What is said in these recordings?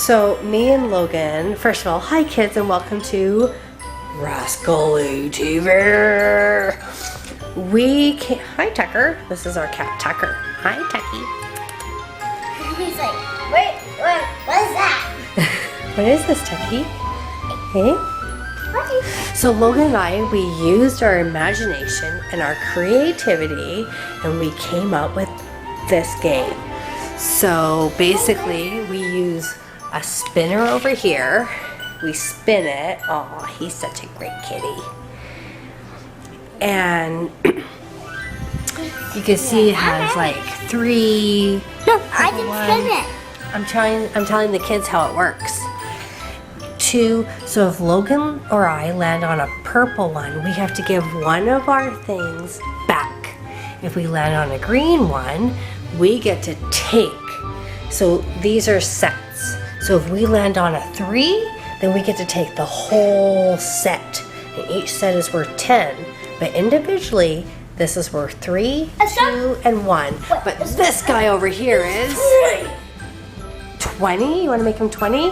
So me and Logan, first of all, hi kids and welcome to RASCALS TV. Hi Tucker. This is our cat Tucker. Hi Tucky. He's like, wait, what is that? What is this, Tucky? Hey? What? So Logan and I, we used our imagination and our creativity and we came up with this game. So basically we use a spinner over here. We spin it. Oh, he's such a great kitty. And you can see it has like 3. No, I can spin it. I'm telling the kids how it works. 2. So if Logan or I land on a purple one, we have to give one of our things back. If we land on a green one, we get to take. So these are sets. So if we land on a 3, then we get to take the whole set. And each set is worth 10. But individually, this is worth 3, 2, and 1. But this guy over here is 20. You want to make him 20?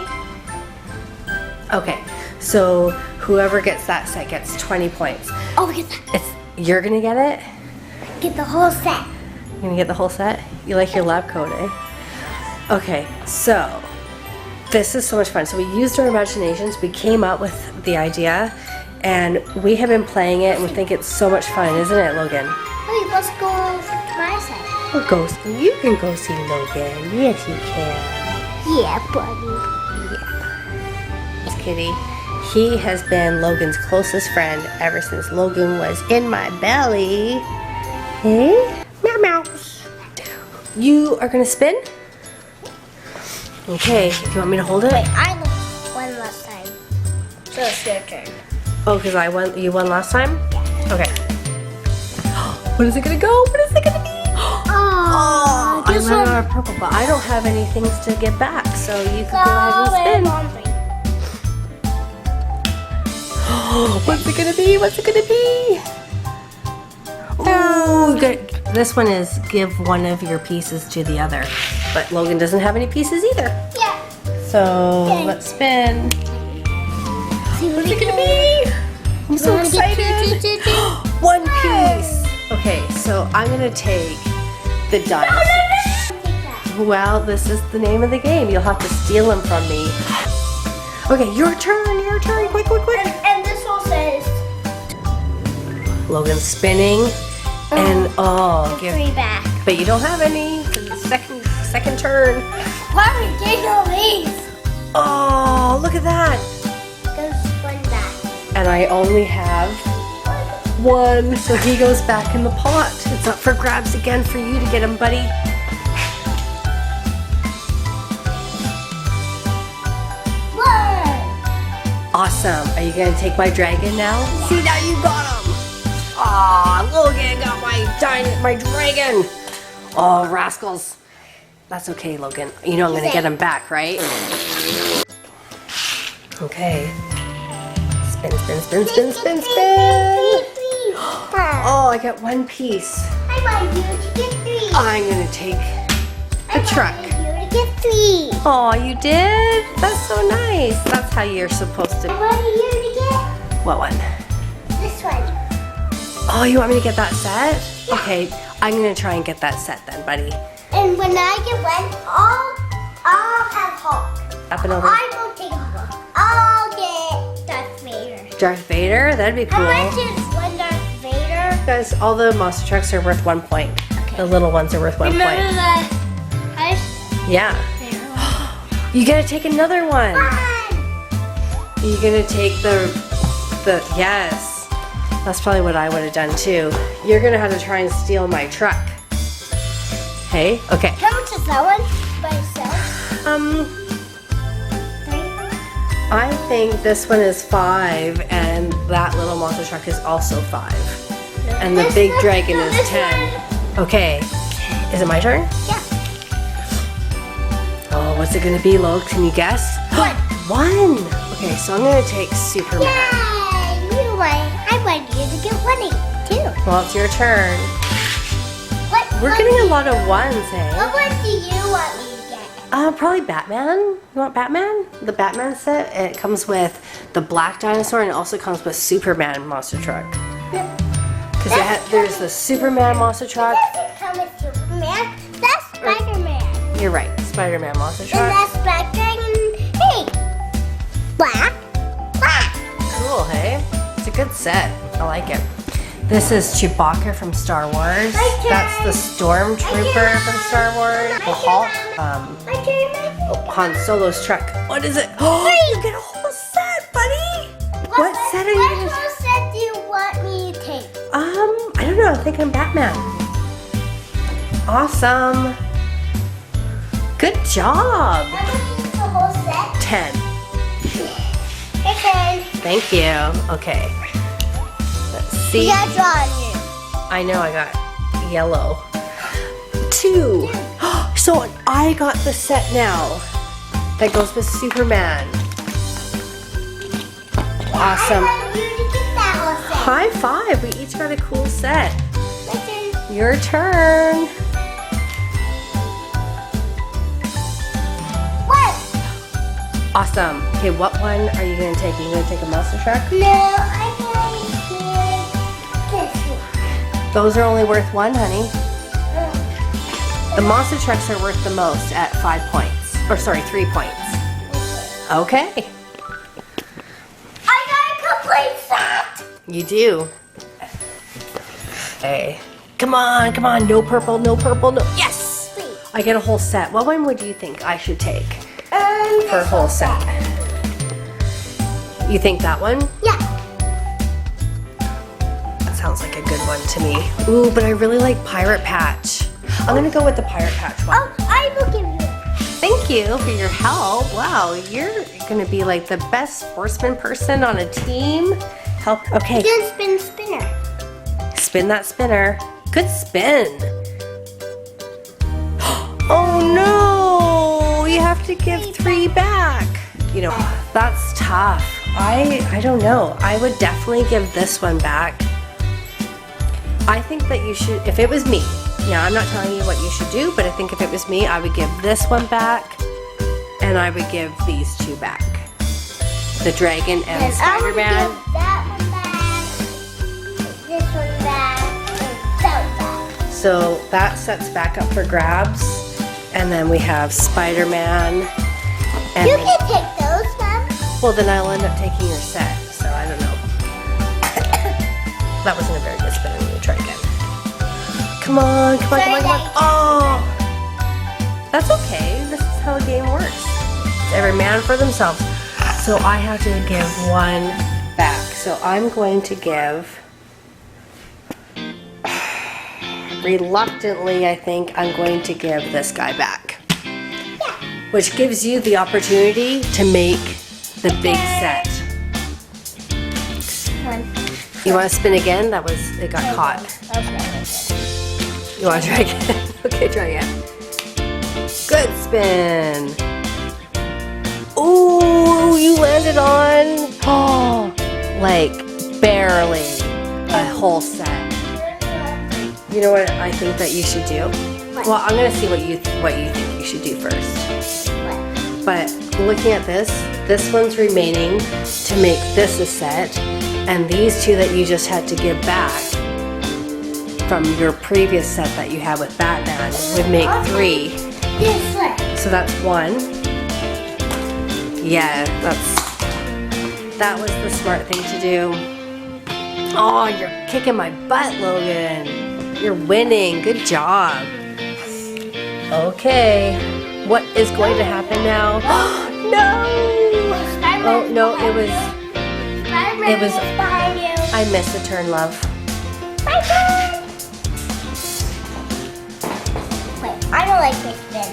Okay. So whoever gets that set gets 20 points. Oh, get that. You're gonna get it? Get the whole set. You're gonna get the whole set? You like your lab coat, eh? Okay, so this is so much fun. So we used our imaginations, we came up with the idea, and we have been playing it and we think it's so much fun, isn't it, Logan? Wait, let's go to my side. We'll go, you can go see Logan. Yes, you can. Yeah, buddy. This kitty, he has been Logan's closest friend ever since Logan was in my belly. Hey? Meow meow. You are gonna spin? Okay, you want me to hold it? Wait, I won last time. So it's your turn. Oh, because you won last time? Yeah. Okay. What is it gonna go? What is it gonna be? Oh, I landed on a purple, but I don't have any things to get back, so you can go ahead and spin. What's it gonna be? What's it gonna be? Oh, good. This one is give one of your pieces to the other, but Logan doesn't have any pieces either. Yeah. So let's spin. What's it gonna be? I'm so excited. One piece. Okay, so I'm gonna take the dice. No. Well, this is the name of the game. You'll have to steal them from me. Okay, your turn. Quick. And this one says Logan's spinning, and give. 3 back. But you don't have any. It's the second turn. Why are we getting all these? Oh, look at that. Goes 1 back. And I only have 1, so he goes back in the pot. It's up for grabs again for you to get him, buddy. Awesome. Are you going to take my dragon now? See, now you got him. Aw, Logan got my dragon. Oh, rascals. That's okay, Logan. You know I'm going to get him back, right? Okay. Spin. Oh, I got 1 piece. I want you to get 3. I'm going to take the truck. I want you to get 3. Oh, you did? That's so nice. That's how you're supposed to. I want you to get What one? this one. Oh, you want me to get that set? Yeah. Okay, I'm going to try and get that set then, buddy. And when I get one, I'll have Hulk. Up and over. I won't take Hulk. I'll get Darth Vader. Darth Vader? That'd be cool. How much is one Darth Vader? Guys, all the monster trucks are worth 1 point. Okay. The little ones are worth 1 Remember point. the ice? Yeah. You gotta take another one. You're gonna take the yes. That's probably what I would have done too. You're gonna have to try and steal my truck. Hey, okay. How much is that one by itself? 3? I think this one is 5 and that little monster truck is also 5. And the big dragon is 10. Okay. Is it my turn? Yeah. Oh, what's it gonna be, Lo? Can you guess? 1. Okay, so I'm gonna take Superman. Yay! You won. I want you to get 1 too. Well, it's your turn. What? We're getting a lot of 1s, eh? What one do you want me to get? Probably Batman. You want Batman? The Batman set. It comes with the black dinosaur and it also comes with Superman monster truck. Because there's the Superman monster truck. It doesn't come with Superman. That's Spider-Man. You're right, Spider-Man monster And truck. that's Black Dragon. Hey, black. Cool, hey? It's a good set. I like it. This is Chewbacca from Star Wars. That's the Stormtrooper from Star Wars. The Hulk. Han Solo's truck. What is it? Oh, you get a whole set, buddy. What set are you What gonna? whole set do you want me to take? I don't know. I think I'm Batman. Awesome. Good job. How much is the whole set? 10. Okay. Thank you. Okay. Let's see. You gotta draw on you. I know I got yellow. 2. So I got the set now that goes with Superman. Awesome. I want you to get that whole set. High five. We each got a cool set. My turn. Your turn. What? Awesome. Okay, what one are you going to take? Are you going to take a monster truck? No, I can this one. Those are only worth 1, honey. The monster trucks are worth the most at 5 points. Or sorry, 3 points. Okay. I got a complete set. You do. Okay. Come on, come on. No purple, no purple, no. Yes! Please. I get a whole set. What one would you think I should take for a whole set? You think that one? Yeah. That sounds like a good one to me. Ooh, but I really like Pirate Patch. I'm gonna go with the Pirate Patch one. Oh, I will give you it. Thank you for your help. Wow, you're gonna be like the best sportsman person on a team. Help. Okay, Then spin spinner. spin that spinner. Good spin. Oh no! You have to give 3 back. You know, that's tough. I don't know. I would definitely give this one back. I think that you should, if it was me, now I'm not telling you what you should do, but I think if it was me, I would give this one back and I would give these 2 back. The dragon and Then I will Spider-Man. give that one back, this one back, and that one back. So that sets back up for grabs. And then we have Spider-Man. And You then- can take those, Mom. well, then I'll end up taking your set, so I don't know. That wasn't a very good spin. I'm gonna try again. Come on, come on, come on, come on. Oh! That's okay. This is how the game works. It's every man for themselves. So I have to give 1 back. So I'm going to give, reluctantly, I think I'm going to give this guy back. Which gives you the opportunity to make the big set. One. You want to spin again? It got caught. Okay. You want to try again? Okay, try again. Good spin. Ooh, you landed on, oh, like barely a whole set. You know what I think that you should do? What? Well, I'm gonna see what you think you should do first. But looking at this one's remaining to make this a set, and these 2 that you just had to give back from your previous set that you had with Batman would make 3. This one. So that's 1. Yeah, that was the smart thing to do. Oh, you're kicking my butt, Logan. You're winning. Good job. Okay. What is going to happen now? No! Oh, no, it was behind you. I missed a turn, love. My turn. Wait, I don't like this spin.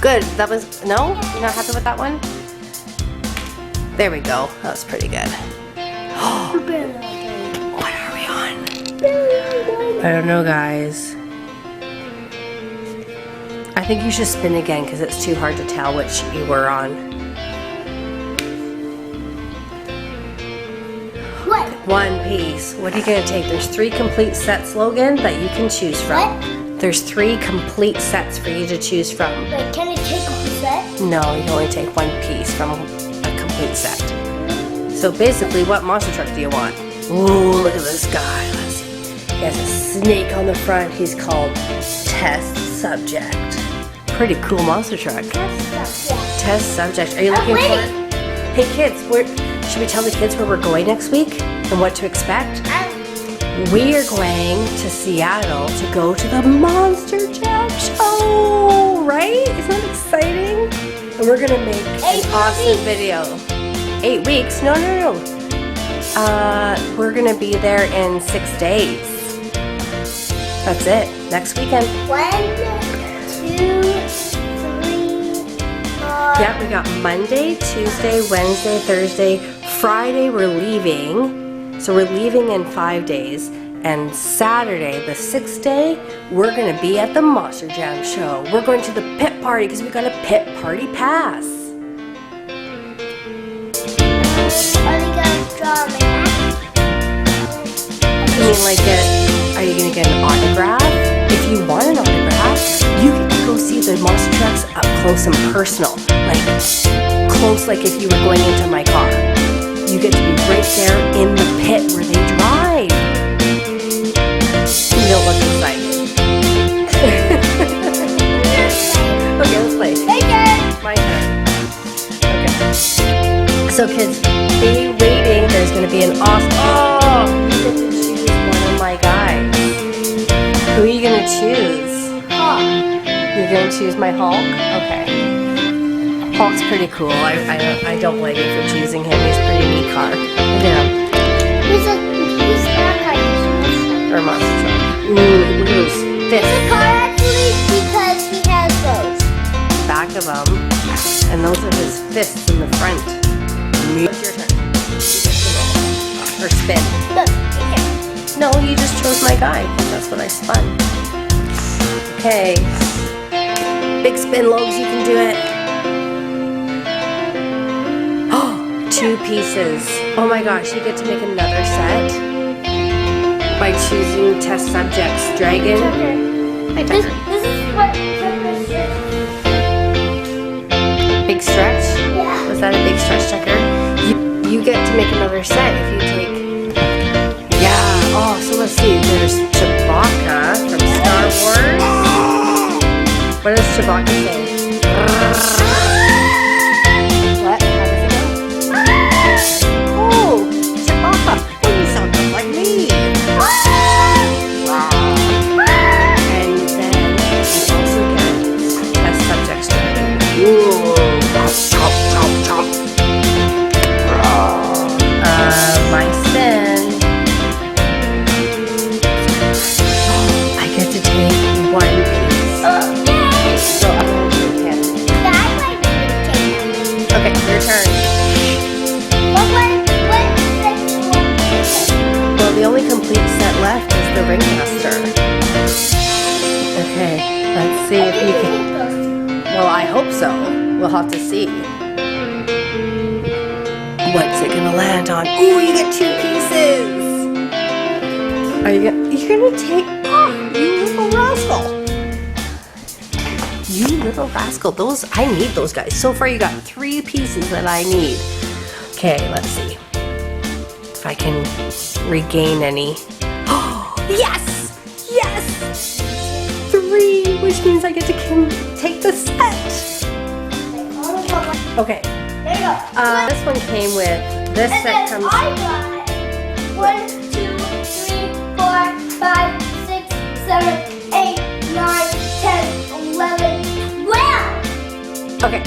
Good. That was, no? You're not happy with that one? There we go. That was pretty good. What are we on? I don't know, guys. I think you should spin again because it's too hard to tell which you were on. What? 1 piece. What are you going to take? There's 3 complete sets, Logan, that you can choose from. What? There's 3 complete sets for you to choose from. Wait, can I take a set? No, you can only take 1 piece from a complete set. So basically, what monster truck do you want? Ooh, look at this guy. Let's see. He has a snake on the front. He's called Test Subject. Pretty cool monster truck. Test Subject. Are you looking for it? Hey kids, should we tell the kids where we're going next week and what to expect? We are going to Seattle to go to the Monster Jam show, right? Isn't that exciting? And we're gonna make an awesome video. 8 weeks? No. We're gonna be there in 6 days. That's it. Next weekend. 1, 2, 3, 4. Yeah, we got Monday, Tuesday, Wednesday, Thursday, Friday we're leaving. So we're leaving in 5 days. And Saturday, the 6th day, we're gonna be at the Monster Jam show. We're going to the pit party because we got a pit party pass. Are you gonna draw my You mean like are you gonna get an autograph? If you want an autograph, you get to go see the monster trucks up close and personal. Like close, like if you were going into my car. You get to be right there in the pit where they drive. You don't look excited. Okay, let's play. My turn. Okay. So kids, be waiting. There's gonna be an awesome. Oh, you get to choose one of my guys. Who are you gonna choose? Hulk. You're gonna choose my Hulk? Okay. Hulk's pretty cool. I don't blame you for choosing him. He's a pretty neat car. Look at him. He's not car. Or monster truck. Ooh, look at those fists. He's a car actually because he has those. Back of him. And those are his fists in the front. It's your turn. Or spin. Look, here. No, you just chose my guy. That's what I spun. Okay. Big spin, Logs. You can do it. 2 pieces. Oh my gosh, you get to make another set by choosing Test Subjects. Dragon. Hi, This Tucker. is what Big stretch? Yeah. Was that a big stretch, Tucker? You get to make another set if you take... Yeah. Oh, so let's see. There's Chewbacca from Star Wars. What does Chewbacca say? What? How does it go? Oh, Chewbacca. Oh, you sound just like me. And then you also get Test Subjects. Ooh. Chomp, chomp, chomp. My spin. I get to take 1 piece. So I'm going to take him. Okay, your turn. Well, the only complete set left is the Ringmaster. Okay, let's see if you can... Well, I hope so. We'll have to see. What's it gonna land on? Ooh, you get 2 pieces! Are you gonna take... Oh, you little rascal! You little rascal. Those, I need those guys. So far you got 3 pieces that I need. Okay, let's see. If I can regain any. Oh, yes! Yes! 3, which means I get to take the set. Okay. There you go. This one came with, this And set then comes, I got 1, 2, 3, 4, 5, 6, 7, 8, 9, 10, 11, 12. okay,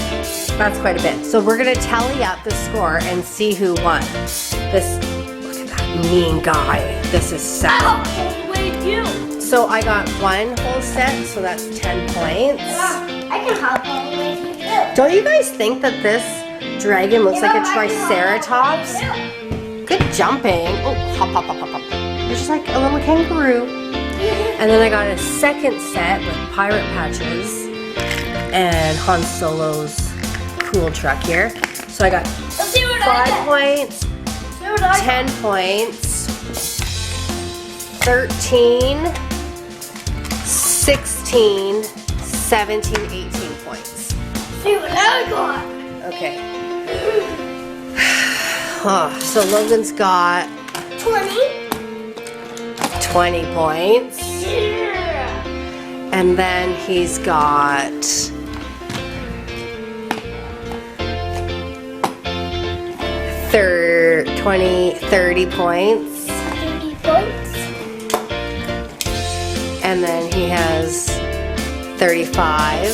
that's quite a bit. So we're gonna tally up the score and see who won. This, look at that mean guy. This is sad. With you. So I got 1 whole set, so that's 10 points. I can hop all the way to you. Don't you guys think that this dragon looks like a triceratops? Good jumping. Oh, hop, hop, hop, hop, hop. You're just like a little kangaroo. And then I got a second set with pirate patches and Han Solo's cool truck here. So I got 5 points, 10 points, 13, 16, 17, 18 points. See what I got. Okay. Oh, so Logan's got 20 points. Yeah. And then he's got 30 points. 30 points. And then he has 35,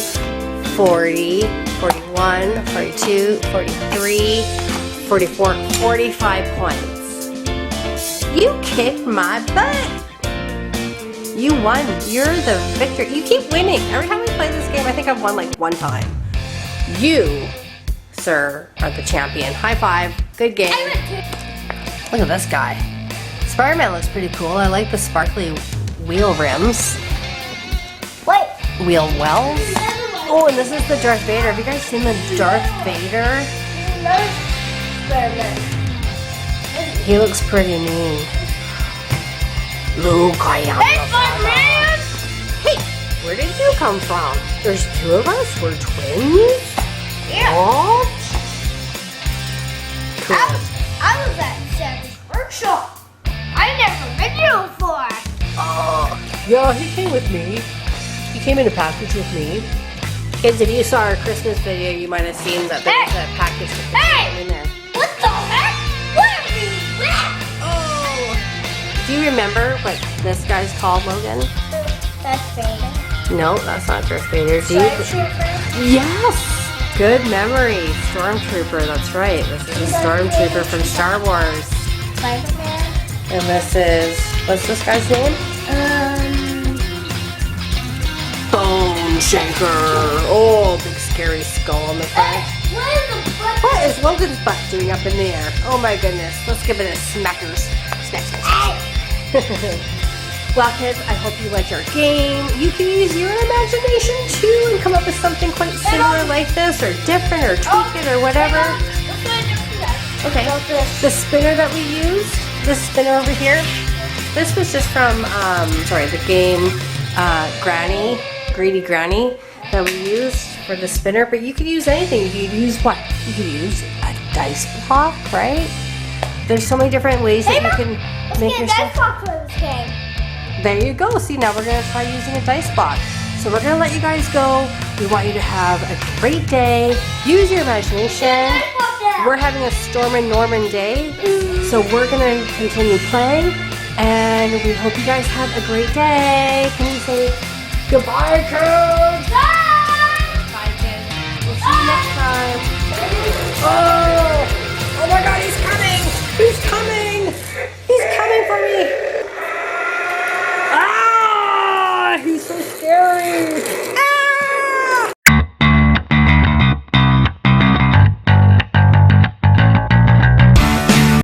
40, 41, 42, 43, 44, 45 points. You kicked my butt. You won. You're the victor. You keep winning. Every time we play this game, I think I've won like one time. You, sir, are the champion. High five. Good game. Look at this guy. Spider-Man looks pretty cool. I like the sparkly wheel rims. Wait. Wheel wells. Oh, and this is the Darth Vader. Have you guys seen the Darth Vader? Another experiment. He looks pretty mean. Luke, I am Hey, the Spider-Man! Father. Hey, where did you come from? There's two of us? We're twins? Yeah. What? Cool. I was at Sam's workshop. I never been here before. Yeah, he came with me. He came in a package with me. Kids, if you saw our Christmas video, you might have seen that there was a package with in there. What the heck? What is that? Oh! Do you remember what this guy's called, Logan? That's Vader. No, that's not Darth Vader. Do you? Stormtrooper. Yes! Good memory. Stormtrooper, that's right. This is a Stormtrooper from Star Wars. Spider-Man. And this is, what's this guy's name? Bone Shaker. Oh, big scary skull on the front. What is the butt? What is Logan's butt doing up in the air? Oh my goodness. Let's give it a smackers. Smack, smack, smack. Well, kids, I hope you liked our game. You can use your imagination too and come up with something quite similar like this, or different, or tweak it, or whatever. Okay. The spinner that we used, this spinner over here, this was just from, the game Greedy Granny that we used for the spinner, but you could use anything. You could use what? You could use a dice block, right? There's so many different ways that you can make your stuff. There you go. See, now we're going to try using a dice block. So we're going to let you guys go. We want you to have a great day. Use your imagination. We're having a Storm and Norman day. So we're going to continue playing. And we hope you guys have a great day. Can you say goodbye, kids? Bye, kids. We'll see you next time. Oh my God.